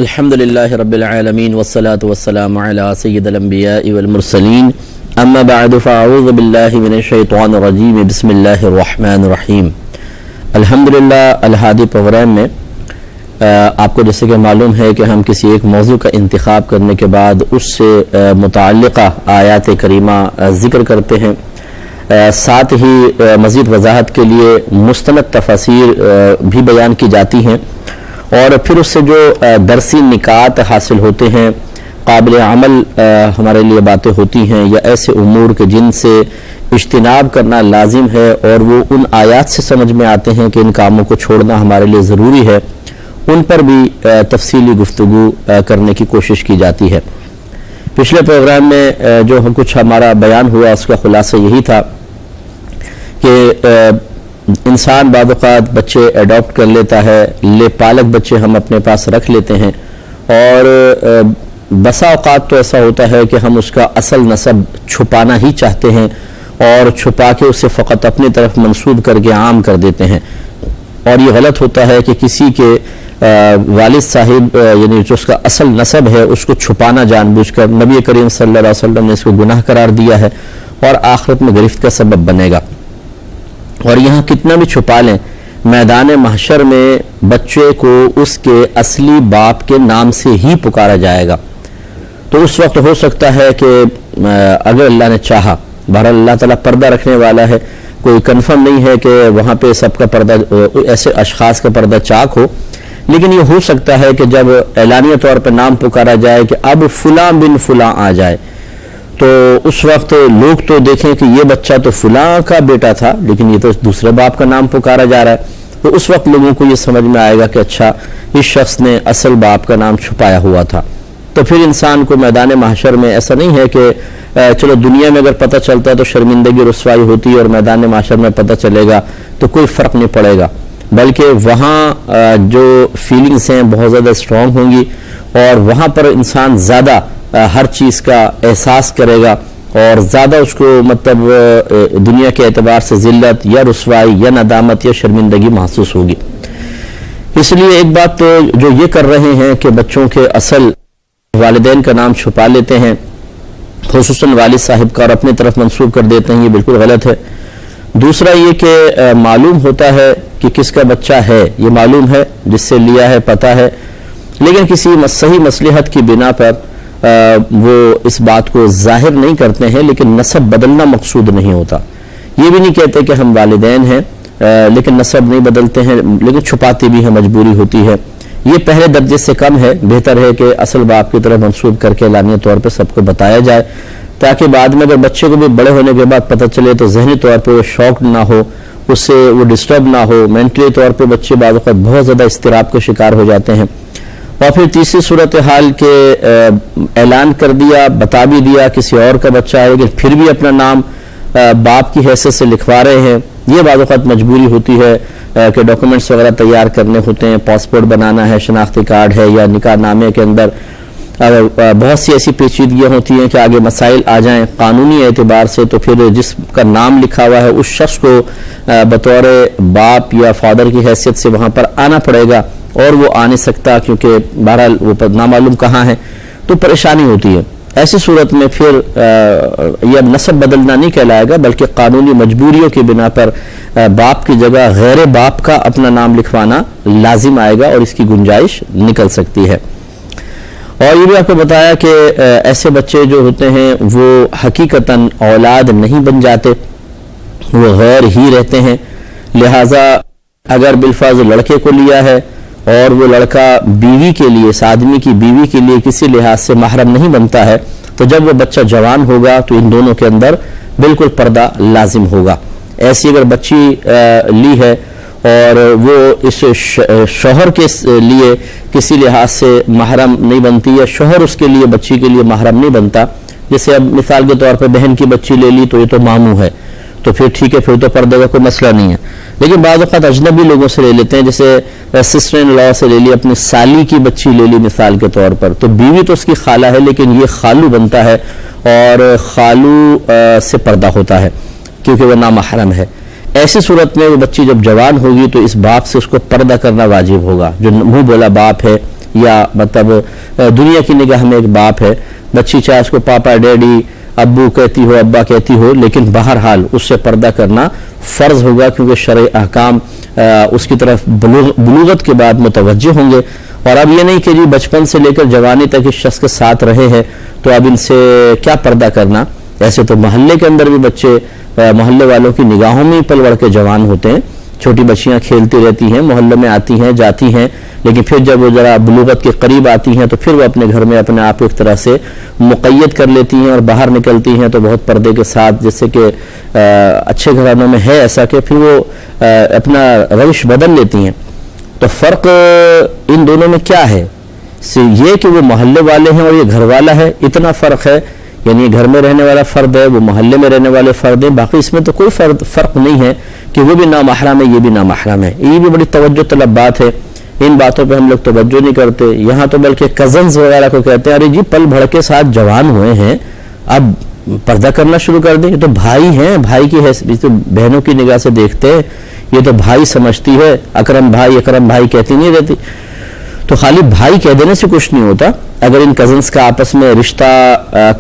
الحمدللہ رب العالمین والصلاة والسلام علی سید الانبیاء والمرسلین اما بعد فاعوذ باللہ من الشیطان الرجیم بسم اللہ الرحمن الرحیم۔ الحمدللہ الہادی پروگرام میں آپ کو جیسے کہ معلوم ہے کہ ہم کسی ایک موضوع کا انتخاب کرنے کے بعد اس سے متعلقہ آیات کریمہ ذکر کرتے ہیں، ساتھ ہی مزید وضاحت کے لیے مستند تفاسیر بھی بیان کی جاتی ہیں، اور پھر اس سے جو درسی نکات حاصل ہوتے ہیں، قابل عمل ہمارے لیے باتیں ہوتی ہیں یا ایسے امور کے جن سے اجتناب کرنا لازم ہے اور وہ ان آیات سے سمجھ میں آتے ہیں کہ ان کاموں کو چھوڑنا ہمارے لیے ضروری ہے، ان پر بھی تفصیلی گفتگو کرنے کی کوشش کی جاتی ہے۔ پچھلے پروگرام میں جو کچھ ہمارا بیان ہوا اس کا خلاصہ یہی تھا کہ انسان بعض اوقات بچے ایڈاپٹ کر لیتا ہے، لے پالک بچے ہم اپنے پاس رکھ لیتے ہیں، اور بسا اوقات تو ایسا ہوتا ہے کہ ہم اس کا اصل نسب چھپانا ہی چاہتے ہیں اور چھپا کے اسے فقط اپنی طرف منسوب کر کے عام کر دیتے ہیں، اور یہ غلط ہوتا ہے کہ کسی کے والد صاحب یعنی جو اس کا اصل نسب ہے اس کو چھپانا جان بوجھ کر نبی کریم صلی اللہ علیہ وسلم نے اس کو گناہ قرار دیا ہے اور آخرت میں گرفت کا سبب بنے گا۔ اور یہاں کتنا بھی چھپا لیں، میدان محشر میں بچے کو اس کے اصلی باپ کے نام سے ہی پکارا جائے گا۔ تو اس وقت ہو سکتا ہے کہ اگر اللہ نے چاہا، بہرحال اللہ تعالیٰ پردہ رکھنے والا ہے، کوئی کنفرم نہیں ہے کہ وہاں پہ سب کا پردہ ایسے اشخاص کا پردہ چاک ہو، لیکن یہ ہو سکتا ہے کہ جب اعلانیہ طور پر نام پکارا جائے کہ اب فلاں بن فلاں آ جائے، تو اس وقت لوگ تو دیکھیں کہ یہ بچہ تو فلاں کا بیٹا تھا لیکن یہ تو دوسرے باپ کا نام پکارا جا رہا ہے، تو اس وقت لوگوں کو یہ سمجھ میں آئے گا کہ اچھا اس شخص نے اصل باپ کا نام چھپایا ہوا تھا۔ تو پھر انسان کو میدان محشر میں ایسا نہیں ہے کہ چلو دنیا میں اگر پتہ چلتا ہے تو شرمندگی رسوائی ہوتی ہے اور میدان محشر میں پتہ چلے گا تو کوئی فرق نہیں پڑے گا، بلکہ وہاں جو فیلنگز ہیں بہت زیادہ اسٹرانگ ہوں گی اور وہاں پر انسان زیادہ ہر چیز کا احساس کرے گا اور زیادہ اس کو مطلب دنیا کے اعتبار سے ذلت یا رسوائی یا ندامت یا شرمندگی محسوس ہوگی۔ اس لیے ایک بات تو جو یہ کر رہے ہیں کہ بچوں کے اصل والدین کا نام چھپا لیتے ہیں، خصوصاً والد صاحب کا، اور اپنی طرف منسوب کر دیتے ہیں، یہ بالکل غلط ہے۔ دوسرا یہ کہ معلوم ہوتا ہے کہ کس کا بچہ ہے، یہ معلوم ہے، جس سے لیا ہے پتہ ہے، لیکن کسی صحیح مصلحت کی بنا پر وہ اس بات کو ظاہر نہیں کرتے ہیں، لیکن نسب بدلنا مقصود نہیں ہوتا۔ یہ بھی نہیں کہتے کہ ہم والدین ہیں لیکن نسب نہیں بدلتے ہیں، لیکن چھپاتے بھی ہیں، مجبوری ہوتی ہے۔ یہ پہلے درجے سے کم ہے، بہتر ہے کہ اصل باپ کی طرف منسوب کر کے اعلانیہ طور پہ سب کو بتایا جائے، تاکہ بعد میں اگر بچے کو بھی بڑے ہونے کے بعد پتہ چلے تو ذہنی طور پہ وہ شاکڈ نہ ہو، اس سے وہ ڈسٹرب نہ ہو۔ مینٹلی طور پہ بچے بعض اوقات بہت زیادہ اضطراب کا شکار ہو جاتے ہیں۔ اور پھر تیسری صورتحال کے اعلان کر دیا، بتا بھی دیا کسی اور کا بچہ ہے لیکن پھر بھی اپنا نام باپ کی حیثیت سے لکھوا رہے ہیں، یہ بعض اوقات مجبوری ہوتی ہے کہ ڈاکومنٹس وغیرہ تیار کرنے ہوتے ہیں، پاسپورٹ بنانا ہے، شناختی کارڈ ہے، یا نکاح نامے کے اندر بہت سی ایسی پیچیدگیاں ہوتی ہیں کہ آگے مسائل آ جائیں قانونی اعتبار سے، تو پھر جس کا نام لکھا ہوا ہے اس شخص کو بطور باپ یا فادر کی حیثیت سے وہاں پر آنا پڑے گا، اور وہ آ نہیں سکتا کیونکہ بہرحال وہ نامعلوم کہاں ہے، تو پریشانی ہوتی ہے۔ ایسی صورت میں پھر یہ نسب بدلنا نہیں کہلائے گا، بلکہ قانونی مجبوریوں کی بنا پر باپ کی جگہ غیر باپ کا اپنا نام لکھوانا لازم آئے گا، اور اس کی گنجائش نکل سکتی ہے۔ اور یہ بھی آپ کو بتایا کہ ایسے بچے جو ہوتے ہیں وہ حقیقتاً اولاد نہیں بن جاتے، وہ غیر ہی رہتے ہیں، لہٰذا اگر بالفرض لڑکے کو لیا ہے اور وہ لڑکا بیوی کے لیے، اس آدمی کی بیوی کے لیے کسی لحاظ سے محرم نہیں بنتا ہے، تو جب وہ بچہ جوان ہوگا تو ان دونوں کے اندر بالکل پردہ لازم ہوگا۔ ایسی اگر بچی لی ہے اور وہ اس شوہر کے لیے کسی لحاظ سے محرم نہیں بنتی، یا شوہر اس کے لیے بچی کے لیے محرم نہیں بنتا، جیسے اب مثال کے طور پہ بہن کی بچی لے لی تو یہ تو ماموں ہے، تو پھر ٹھیک ہے، پھر تو پردے کا کوئی مسئلہ نہیں ہے۔ لیکن بعض اوقات اجنبی لوگوں سے لے لیتے ہیں، جیسے سسٹر ان لا سے لے لی، اپنی سالی کی بچی لے لی مثال کے طور پر، تو بیوی تو اس کی خالہ ہے لیکن یہ خالو بنتا ہے، اور خالو سے پردہ ہوتا ہے کیونکہ وہ نامحرم ہے۔ ایسی صورت میں وہ بچی جب جوان ہوگی تو اس باپ سے اس کو پردہ کرنا واجب ہوگا، جو منہ بولا باپ ہے یا مطلب دنیا کی نگاہ میں ایک باپ ہے، بچی چاہے اس کو پاپا ڈیڈی ابو کہتی ہو ابا کہتی ہو، لیکن بہرحال اس سے پردہ کرنا فرض ہوگا، کیونکہ شرعی احکام اس کی طرف بلوغت کے بعد متوجہ ہوں گے۔ اور اب یہ نہیں کہ جی بچپن سے لے کر جوانی تک اس شخص کے ساتھ رہے ہیں تو اب ان سے کیا پردہ کرنا۔ ایسے تو محلے کے اندر بھی بچے محلے والوں کی نگاہوں میں ہی پل بڑھ کے جوان ہوتے ہیں، چھوٹی بچیاں کھیلتی رہتی ہیں، محلے میں آتی ہیں جاتی ہیں، لیکن پھر جب وہ ذرا بلوغت کے قریب آتی ہیں تو پھر وہ اپنے گھر میں اپنے آپ کو ایک طرح سے مقید کر لیتی ہیں اور باہر نکلتی ہیں تو بہت پردے کے ساتھ، جیسے کہ اچھے گھرانوں میں ہے ایسا کہ پھر وہ اپنا روش بدل لیتی ہیں۔ تو فرق ان دونوں میں کیا ہے؟ یہ کہ وہ محلے والے ہیں اور یہ گھر والا ہے، اتنا فرق ہے، یعنی گھر میں رہنے والا فرد ہے، وہ محلے میں رہنے والے فرد ہیں، باقی اس میں تو کوئی فرق نہیں ہے کہ وہ بھی نامحرم ہے یہ بھی نامحرم ہے۔ یہ بھی بڑی توجہ طلب بات ہے، ان باتوں پہ ہم لوگ توجہ نہیں کرتے، یہاں تو بلکہ کزنز وغیرہ کو کہتے ہیں ارے جی پل بھڑ کے ساتھ جوان ہوئے ہیں اب پردہ کرنا شروع کر دیں، یہ تو بھائی ہیں، بھائی کی حیثیت بہنوں کی نگاہ سے دیکھتے ہیں، یہ تو بھائی سمجھتی ہے، اکرم بھائی کہتی نہیں رہتی۔ تو خالی بھائی کہہ دینے سے کچھ نہیں ہوتا، اگر ان کزنز کا آپس میں رشتہ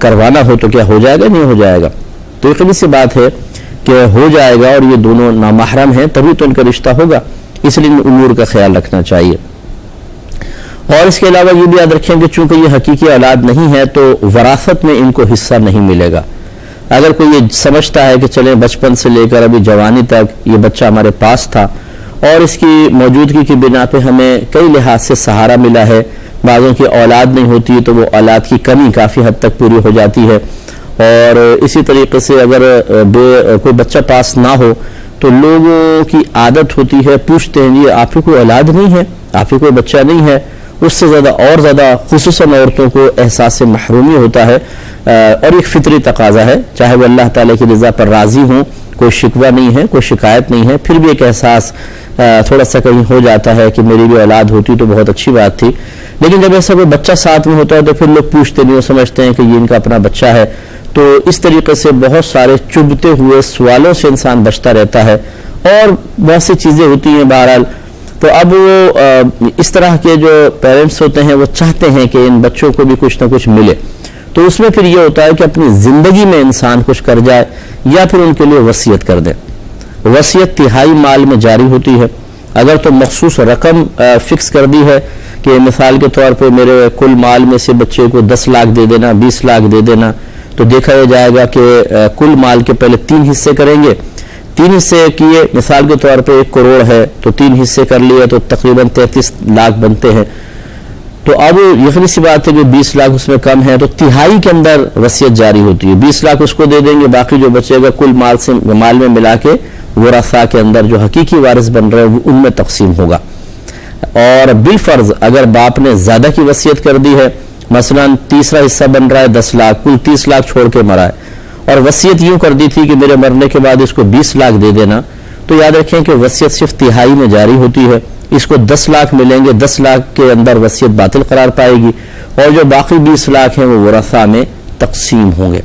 کروانا ہو تو کیا ہو جائے گا؟ نہیں ہو جائے گا۔ تو یقینی سی بات ہے کہ ہو جائے گا، اور یہ دونوں نامحرم ہیں تبھی تو ان کا رشتہ ہوگا، اس لیے ان امور کا خیال رکھنا چاہیے۔ اور اس کے علاوہ یہ بھی یاد رکھیں کہ چونکہ یہ حقیقی اولاد نہیں ہے تو وراثت میں ان کو حصہ نہیں ملے گا۔ اگر کوئی یہ سمجھتا ہے کہ چلیں بچپن سے لے کر ابھی جوانی تک یہ بچہ ہمارے پاس تھا اور اس کی موجودگی کی بنا پہ ہمیں کئی لحاظ سے سہارا ملا ہے، بعضوں کی اولاد نہیں ہوتی تو وہ اولاد کی کمی کافی حد تک پوری ہو جاتی ہے، اور اسی طریقے سے اگر کوئی بچہ پاس نہ ہو تو لوگوں کی عادت ہوتی ہے، پوچھتے ہیں یہ آپ کی کوئی اولاد نہیں ہے، آپ کی کوئی بچہ نہیں ہے، اس سے زیادہ اور زیادہ خصوصاً عورتوں کو احساس محرومی ہوتا ہے، اور ایک فطری تقاضا ہے، چاہے وہ اللہ تعالیٰ کی رضا پر راضی ہوں، کوئی شکوہ نہیں ہے، کوئی شکایت نہیں ہے، پھر بھی ایک احساس تھوڑا سا کہیں ہو جاتا ہے کہ میری بھی اولاد ہوتی تو بہت اچھی بات تھی، لیکن جب ایسا کوئی بچہ ساتھ میں ہوتا ہے تو پھر لوگ پوچھتے نہیں، وہ سمجھتے ہیں کہ یہ ان کا اپنا بچہ ہے۔ تو اس طریقے سے بہت سارے چبھتے ہوئے سوالوں سے انسان بچتا رہتا ہے، اور بہت سی چیزیں ہوتی ہیں بہرحال۔ تو اب وہ اس طرح کے جو پیرنٹس ہوتے ہیں وہ چاہتے ہیں کہ ان بچوں کو بھی کچھ نہ کچھ ملے، تو اس میں پھر یہ ہوتا ہے کہ اپنی زندگی میں انسان کچھ کر جائے یا پھر ان کے لیے وصیت کر دے۔ وصیت تہائی مال میں جاری ہوتی ہے، اگر تو مخصوص رقم فکس کر دی ہے کہ مثال کے طور پہ میرے کل مال میں سے بچے کو 10 لاکھ دے دینا، 20 لاکھ دے دینا، تو دیکھا یہ جائے گا کہ کل مال کے پہلے 3 حصے کریں گے، 3 حصے کیے، مثال کے طور پہ 1 کروڑ ہے تو 3 حصے کر لیے تو تقریباً 33 لاکھ بنتے ہیں۔ تو اب یقینی سی بات ہے کہ 20 لاکھ اس میں کم ہے تو تہائی کے اندر وصیت جاری ہوتی ہے، 20 لاکھ اس کو دے دیں گے، باقی جو بچے گا کل مال میں ملا کے ورثاء کے اندر جو حقیقی وارث بن رہے ہیں ان میں تقسیم ہوگا۔ اور بالفرض اگر باپ نے زیادہ کی وصیت کر دی ہے، مثلا تیسرا حصہ بن رہا ہے 10 لاکھ، کل 30 لاکھ چھوڑ کے مرا ہے، اور وصیت یوں کر دی تھی کہ میرے مرنے کے بعد اس کو 20 لاکھ دے دینا، تو یاد رکھیں کہ وصیت صرف تہائی میں جاری ہوتی ہے، اس کو 10 لاکھ ملیں گے، 10 لاکھ کے اندر وصیت باطل قرار پائے گی، اور جو باقی 20 لاکھ ہیں وہ ورثاء میں تقسیم ہوں گے۔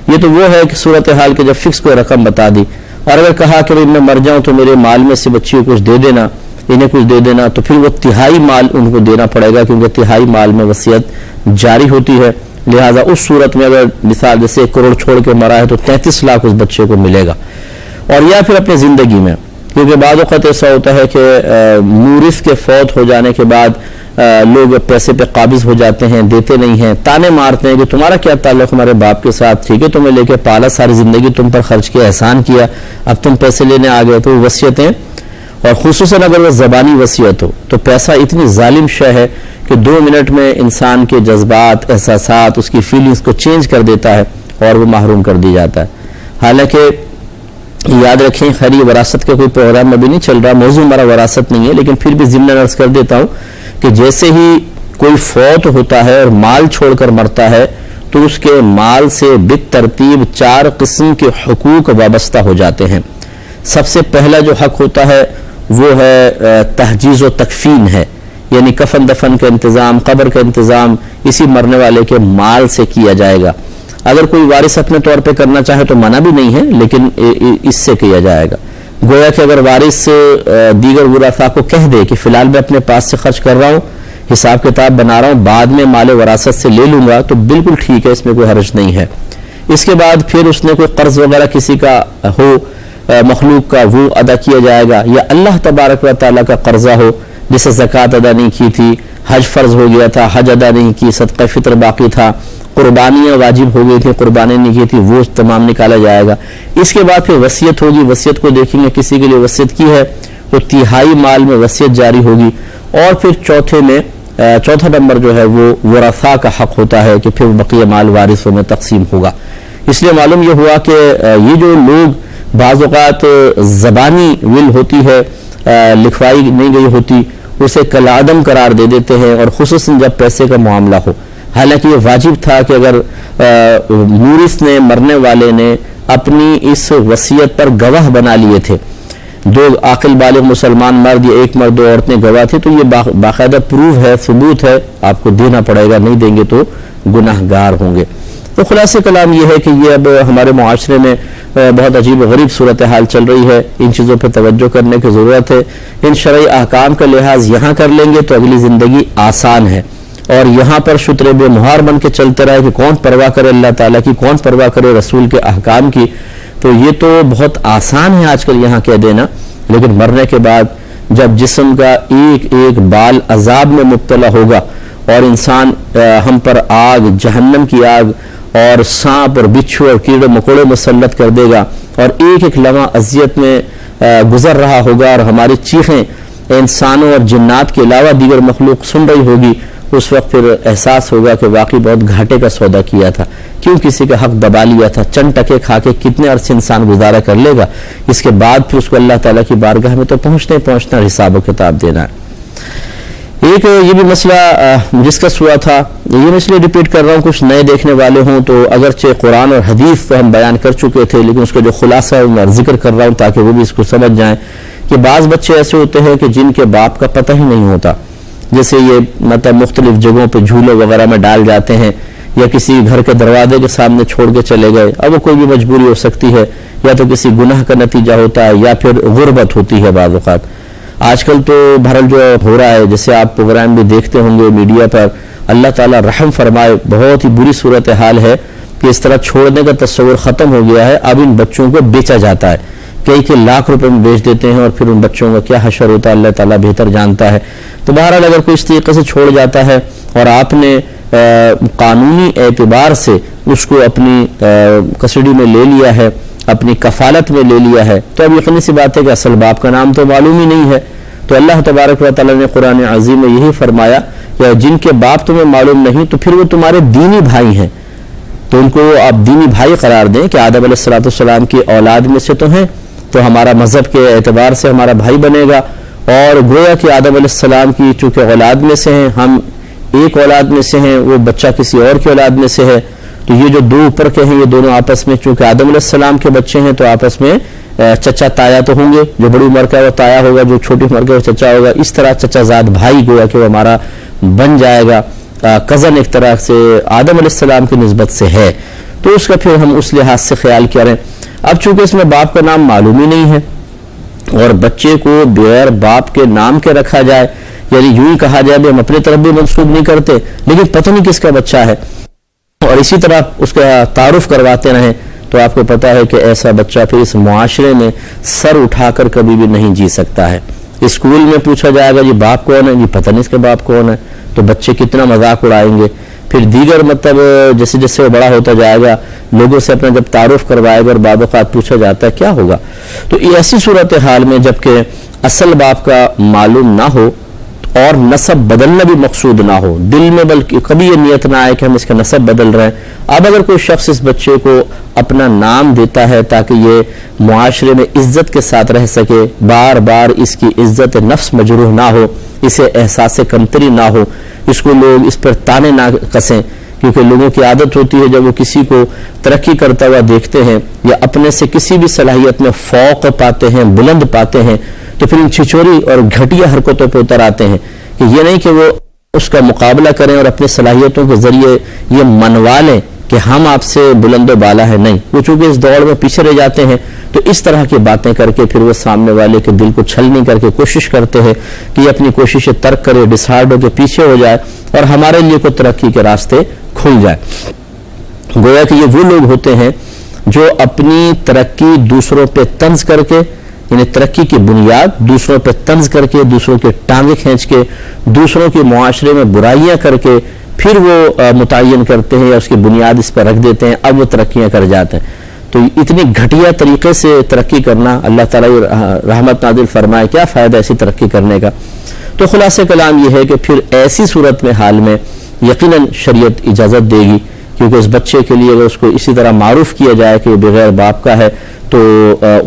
یہ تو وہ ہے کہ صورتحال کے جب فکس کوئی رقم بتا دی، اور اگر کہا کہ میں مر جاؤں تو میرے مال میں سے بچی کو کچھ دے دینا، انہیں کچھ دے دینا، تو پھر وہ تہائی مال ان کو دینا پڑے گا، کیونکہ تہائی مال میں وصیت جاری ہوتی ہے، لہٰذا اس صورت میں اگر مثال جیسے 1 کروڑ چھوڑ کے مرا ہے تو 33 لاکھ اس بچے کو ملے گا۔ اور یا پھر اپنی زندگی میں، کیونکہ بعض اوقات ایسا ہوتا ہے کہ مورث کے فوت ہو جانے کے بعد لوگ پیسے پہ قابض ہو جاتے ہیں، دیتے نہیں ہیں، تانے مارتے ہیں کہ تمہارا کیا تعلق ہمارے باپ کے ساتھ، ٹھیک ہے تمہیں لے کے پالا، ساری زندگی تم پر خرچ کیا، احسان کیا، اب تم پیسے لینے آ گئے۔ تو وصیتیں، اور خصوصاً اگر وہ زبانی وصیت ہو تو پیسہ اتنی ظالم شے ہے کہ 2 منٹ میں انسان کے جذبات، احساسات، اس کی فیلنگز کو چینج کر دیتا ہے اور وہ محروم کر دی جاتا ہے۔ حالانکہ یاد رکھیں، خیر یہ وراثت کا کوئی پروگرام ابھی نہیں چل رہا، موضوع ہمارا وراثت نہیں ہے، لیکن پھر بھی ضمن عرض کر دیتا ہوں کہ جیسے ہی کوئی فوت ہوتا ہے اور مال چھوڑ کر مرتا ہے تو اس کے مال سے بالترتیب 4 قسم کے حقوق وابستہ ہو جاتے ہیں۔ سب سے پہلا جو حق ہوتا ہے وہ ہے تحجیز و تکفین ہے، یعنی کفن دفن کا انتظام، قبر کا انتظام اسی مرنے والے کے مال سے کیا جائے گا۔ اگر کوئی وارث اپنے طور پہ کرنا چاہے تو منع بھی نہیں ہے، لیکن اس سے کیا جائے گا۔ گویا کہ اگر وارث دیگر ورثاء کو کہہ دے کہ فی الحال میں اپنے پاس سے خرچ کر رہا ہوں، حساب کتاب بنا رہا ہوں، بعد میں مال وراثت سے لے لوں گا، تو بالکل ٹھیک ہے، اس میں کوئی حرج نہیں ہے۔ اس کے بعد پھر اس نے کوئی قرض وغیرہ کسی کا ہو مخلوق کا، وہ ادا کیا جائے گا، یا اللہ تبارک و تعالیٰ کا قرضہ ہو، جسے زکوٰۃ ادا نہیں کی تھی، حج فرض ہو گیا تھا، حج ادا نہیں کی، صدقہ فطر باقی تھا، قربانیاں واجب ہو گئی تھی، قربانی نہیں کی تھی، وہ تمام نکالا جائے گا۔ اس کے بعد پھر وصیت ہوگی، وصیت کو دیکھیں گے، کسی کے لیے وصیت کی ہے تو تہائی مال میں وصیت جاری ہوگی، اور پھر چوتھا نمبر جو ہے وہ ورثاء کا حق ہوتا ہے کہ پھر بقیہ مال وارثوں میں تقسیم ہوگا۔ اس لیے معلوم یہ ہوا کہ یہ جو لوگ بعض اوقات زبانی ول ہوتی ہے، لکھوائی نہیں گئی ہوتی، اسے کالعدم قرار دے دیتے ہیں، اور خصوصاً جب پیسے کا معاملہ ہو، حالانکہ یہ واجب تھا کہ اگر مورث نے، مرنے والے نے اپنی اس وصیت پر گواہ بنا لیے تھے، 2 عاقل بالغ مسلمان مرد یا 1 مرد 2 عورتیں گواہ تھے، تو یہ باقاعدہ پروف ہے، ثبوت ہے، آپ کو دینا پڑے گا، نہیں دیں گے تو گناہ گار ہوں گے۔ تو خلاصہ کلام یہ ہے کہ یہ اب ہمارے معاشرے میں بہت عجیب و غریب صورتحال چل رہی ہے، ان چیزوں پر توجہ کرنے کی ضرورت ہے۔ ان شرعی احکام کا لحاظ یہاں کر لیں گے تو اگلی زندگی آسان ہے، اور یہاں پر شتر بے مہار بن کے چلتے رہے کہ کون پرواہ کرے اللہ تعالیٰ کی، کون پرواہ کرے رسول کے احکام کی، تو یہ تو بہت آسان ہے آج کل یہاں کہہ دینا، لیکن مرنے کے بعد جب جسم کا ایک ایک بال عذاب میں مبتلا ہوگا، اور انسان ہم پر آگ، جہنم کی آگ اور سانپ اور بچھو اور کیڑے مکوڑے مسلط کر دے گا، اور ایک ایک لمحہ اذیت میں گزر رہا ہوگا، اور ہماری چیخیں انسانوں اور جنات کے علاوہ دیگر مخلوق سن رہی ہوگی، اس وقت پھر احساس ہوگا کہ واقعی بہت گھاٹے کا سودا کیا تھا، کیوں کسی کا حق دبا لیا تھا، چند ٹکے کھا کے کتنے عرصے انسان گزارا کر لے گا، اس کے بعد پھر اس کو اللہ تعالیٰ کی بارگاہ میں تو پہنچنا حساب و کتاب دینا ہے۔ ایک یہ بھی مسئلہ ڈسکس ہوا تھا، یہ میں اس لیے ریپیٹ کر رہا ہوں، کچھ نئے دیکھنے والے ہوں تو اگرچہ قرآن اور حدیث تو ہم بیان کر چکے تھے، لیکن اس کا جو خلاصہ ہے میں ذکر کر رہا ہوں تاکہ وہ بھی اس کو سمجھ جائیں کہ بعض بچے ایسے ہوتے ہیں کہ جن کے باپ کا پتہ ہی نہیں ہوتا، جیسے یہ مطلب مختلف جگہوں پہ جھولے وغیرہ میں ڈال جاتے ہیں، یا کسی گھر کے دروازے کے سامنے چھوڑ کے چلے گئے، اب وہ کوئی بھی مجبوری ہو سکتی ہے، یا تو کسی گناہ کا نتیجہ ہوتا ہے، یا پھر غربت ہوتی ہے بعض اوقات۔ آج کل تو بہرحال جو ہو رہا ہے، جیسے آپ پروگرام بھی دیکھتے ہوں گے میڈیا پر، اللہ تعالیٰ رحم فرمائے، بہت ہی بری صورتحال ہے کہ اس طرح چھوڑنے کا تصور ختم ہو گیا ہے، اب ان بچوں کو بیچا جاتا ہے، کئی لاکھ روپے میں بیچ دیتے ہیں، اور پھر ان بچوں کا کیا حشر ہوتا ہے اللہ تعالیٰ بہتر جانتا ہے۔ تو بہرحال اگر کوئی اس طریقے سے چھوڑ جاتا ہے اور آپ نے قانونی اعتبار سے اس کو اپنی کسٹڈی میں لے لیا ہے، اپنی کفالت میں لے لیا ہے، تو اب یقینی سی بات ہے کہ اصل باپ کا نام تو معلوم ہی نہیں ہے۔ تو اللہ تبارک و تعالیٰ نے قرآن عظیم میں یہی فرمایا کہ جن کے باپ تمہیں معلوم نہیں تو پھر وہ تمہارے دینی بھائی ہیں، تو ان کو آپ دینی بھائی قرار دیں کہ آدم علیہ السلام کی اولاد میں سے تو ہیں، تو ہمارا مذہب کے اعتبار سے ہمارا بھائی بنے گا، اور گویا کہ آدم علیہ السلام کی چونکہ اولاد میں سے ہیں، ہم ایک اولاد میں سے ہیں، وہ بچہ کسی اور کی اولاد میں سے ہے، تو یہ جو 2 اوپر کے ہیں یہ دونوں آپس میں چونکہ آدم علیہ السلام کے بچے ہیں تو آپس میں چچا تایا تو ہوں گے، جو بڑی عمر کا وہ تایا ہوگا، جو چھوٹی عمر کا وہ چچا ہوگا، اس طرح چچا زاد بھائی گویا کہ وہ ہمارا بن جائے گا، کزن ایک طرح سے آدم علیہ السلام کی نسبت سے ہے، تو اس کا پھر ہم اس لحاظ سے خیال کریں۔ اب چونکہ اس میں باپ کا نام معلوم ہی نہیں ہے، اور بچے کو بغیر باپ کے نام کے رکھا جائے، یعنی یوں ہی کہا جائے ہم اپنے طرف بھی منسوب نہیں کرتے لیکن پتہ نہیں کس کا بچہ ہے، اور اسی طرح اس کا تعارف کرواتے رہیں، تو آپ کو پتا ہے کہ ایسا بچہ پھر اس معاشرے میں سر اٹھا کر کبھی بھی نہیں جی سکتا ہے۔ اسکول میں پوچھا جائے گا یہ باپ کون ہے، یہ پتہ نہیں اس کا باپ کون ہے، تو بچے کتنا مذاق اڑائیں گے۔ پھر دیگر مطلب جیسے جیسے وہ بڑا ہوتا جائے گا، لوگوں سے اپنا جب تعارف کروائے گا اور بعض اوقات پوچھا جاتا ہے کیا ہوگا، تو یہ ایسی صورتحال میں جب کہ اصل باپ کا معلوم نہ ہو اور نسب بدلنا بھی مقصود نہ ہو، دل میں بلکہ کبھی یہ نیت نہ آئے کہ ہم اس کا نسب بدل رہے ہیں، اب اگر کوئی شخص اس بچے کو اپنا نام دیتا ہے تاکہ یہ معاشرے میں عزت کے ساتھ رہ سکے، بار بار اس کی عزت نفس مجروح نہ ہو، اسے احساس کمتری نہ ہو، اس کو لوگ اس پر تانے نہ کسیں، کیونکہ لوگوں کی عادت ہوتی ہے جب وہ کسی کو ترقی کرتا ہوا دیکھتے ہیں یا اپنے سے کسی بھی صلاحیت میں فوق پاتے ہیں، بلند پاتے ہیں، تو پھر ان چھچوری اور گھٹیا حرکتوں پہ اتر آتے ہیں کہ یہ نہیں کہ وہ اس کا مقابلہ کریں اور اپنی صلاحیتوں کے ذریعے یہ منوا لیں کہ ہم آپ سے بلند و بالا ہے، نہیں، وہ چونکہ اس دوڑ میں پیچھے رہ جاتے ہیں تو اس طرح کی باتیں کر کے پھر وہ سامنے والے کے دل کو چھلنی کر کے کوشش کرتے ہیں کہ یہ اپنی کوششیں ترک کرے، ڈسہارڈ ہو کے پیچھے ہو جائے اور ہمارے لیے کوئی ترقی کے راستے کھل جائے۔ گویا کہ یہ وہ لوگ ہوتے ہیں جو اپنی ترقی دوسروں پہ طنز کر کے، یعنی ترقی کی بنیاد دوسروں پہ طنز کر کے، دوسروں کے ٹانگیں کھینچ کے، دوسروں کے معاشرے میں برائیاں کر کے پھر وہ متعین کرتے ہیں یا اس کی بنیاد اس پر رکھ دیتے ہیں، اب وہ ترقیاں کر جاتے ہیں۔ تو اتنی گھٹیا طریقے سے ترقی کرنا، اللہ تعالیٰ رحمت نازل فرمائے، کیا فائدہ ایسی ترقی کرنے کا۔ تو خلاصہ کلام یہ ہے کہ پھر ایسی صورت میں حال میں یقیناً شریعت اجازت دے گی، کیونکہ اس بچے کے لیے اگر اس کو اسی طرح معروف کیا جائے کہ بغیر باپ کا ہے تو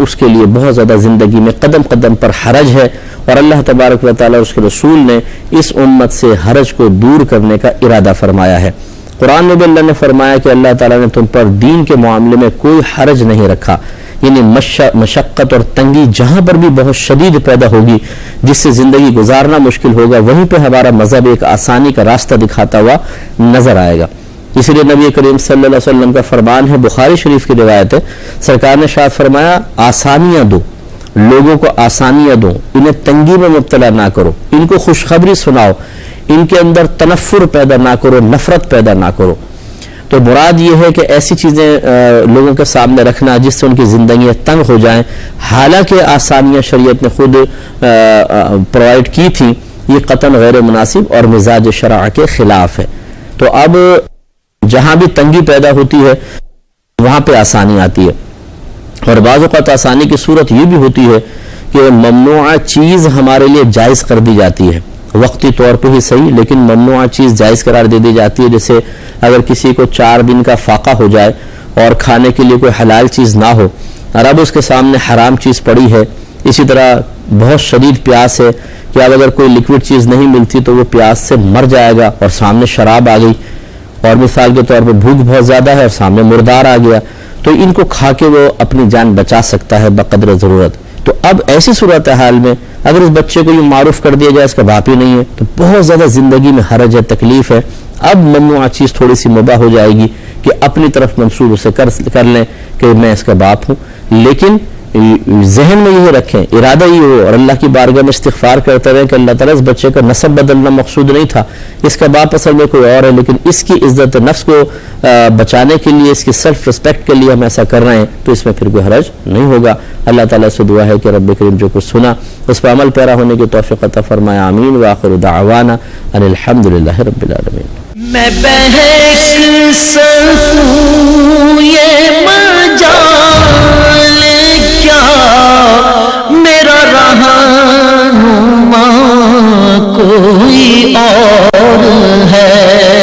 اس کے لیے بہت زیادہ زندگی میں قدم قدم پر حرج ہے، اور اللہ تبارک و تعالیٰ اس کے رسول نے اس امت سے حرج کو دور کرنے کا ارادہ فرمایا ہے۔ قرآن میں بھی اللہ نے فرمایا کہ اللہ تعالیٰ نے تم پر دین کے معاملے میں کوئی حرج نہیں رکھا، یعنی مشقت اور تنگی جہاں پر بھی بہت شدید پیدا ہوگی، جس سے زندگی گزارنا مشکل ہوگا، وہیں پہ ہمارا مذہب ایک آسانی کا راستہ دکھاتا ہوا نظر آئے گا۔ اس لیے نبی کریم صلی اللہ علیہ وسلم کا فرمان ہے، بخاری شریف کی روایت ہے، سرکار نے ارشاد فرمایا آسانیاں دو، لوگوں کو آسانیاں دو، انہیں تنگی میں مبتلا نہ کرو، ان کو خوشخبری سناؤ، ان کے اندر تنفر پیدا نہ کرو، نفرت پیدا نہ کرو۔ تو مراد یہ ہے کہ ایسی چیزیں لوگوں کے سامنے رکھنا جس سے ان کی زندگیاں تنگ ہو جائیں، حالانکہ آسانیاں شریعت نے خود پرووائڈ کی تھیں، یہ قطعاً غیر مناسب اور مزاج شرع کے خلاف ہے۔ تو اب جہاں بھی تنگی پیدا ہوتی ہے وہاں پہ آسانی آتی ہے، اور بعض اوقات آسانی کی صورت یہ بھی ہوتی ہے کہ ممنوعہ چیز ہمارے لیے جائز کر دی جاتی ہے، وقتی طور پہ ہی صحیح، لیکن ممنوعہ چیز جائز قرار دے دی جاتی ہے۔ جیسے اگر کسی کو 4 دن کا فاقہ ہو جائے اور کھانے کے لیے کوئی حلال چیز نہ ہو اور اب اس کے سامنے حرام چیز پڑی ہے، اسی طرح بہت شدید پیاس ہے کہ اب اگر کوئی لیکوڈ چیز نہیں ملتی تو وہ پیاس سے مر جائے گا، اور سامنے شراب آ گئی، اور مثال کے طور پر بھوک بہت زیادہ ہے اور سامنے مردار آ گیا، تو ان کو کھا کے وہ اپنی جان بچا سکتا ہے بقدر ضرورت۔ تو اب ایسی صورتحال میں اگر اس بچے کو یہ معروف کر دیا جائے اس کا باپ ہی نہیں ہے تو بہت زیادہ زندگی میں حرج ہے، تکلیف ہے۔ اب ممنوعہ چیز تھوڑی سی مباح ہو جائے گی کہ اپنی طرف منسوب اسے کر لیں کہ میں اس کا باپ ہوں، لیکن ذہن میں یہ رکھیں، ارادہ یہ ہو اور اللہ کی بارگاہ میں استغفار کرتے رہیں کہ اللہ تعالیٰ اس بچے کا نسب بدلنا مقصود نہیں تھا، اس کا باپ اصل میں کوئی اور ہے، لیکن اس کی عزت نفس کو بچانے کے لیے، اس کی سیلف رسپیکٹ کے لیے ہم ایسا کر رہے ہیں، تو اس میں پھر کوئی حرج نہیں ہوگا۔ اللہ تعالیٰ سے دعا ہے کہ رب کریم جو کچھ سنا اس پر عمل پیرا ہونے کی توفیق عطا فرمائے، آمین۔ وآخر دعوانا ان الحمدللہ رب العالمین۔ میں بہک سکوں یہ مجال کیا، میرا رہنما کوئی اور ہے۔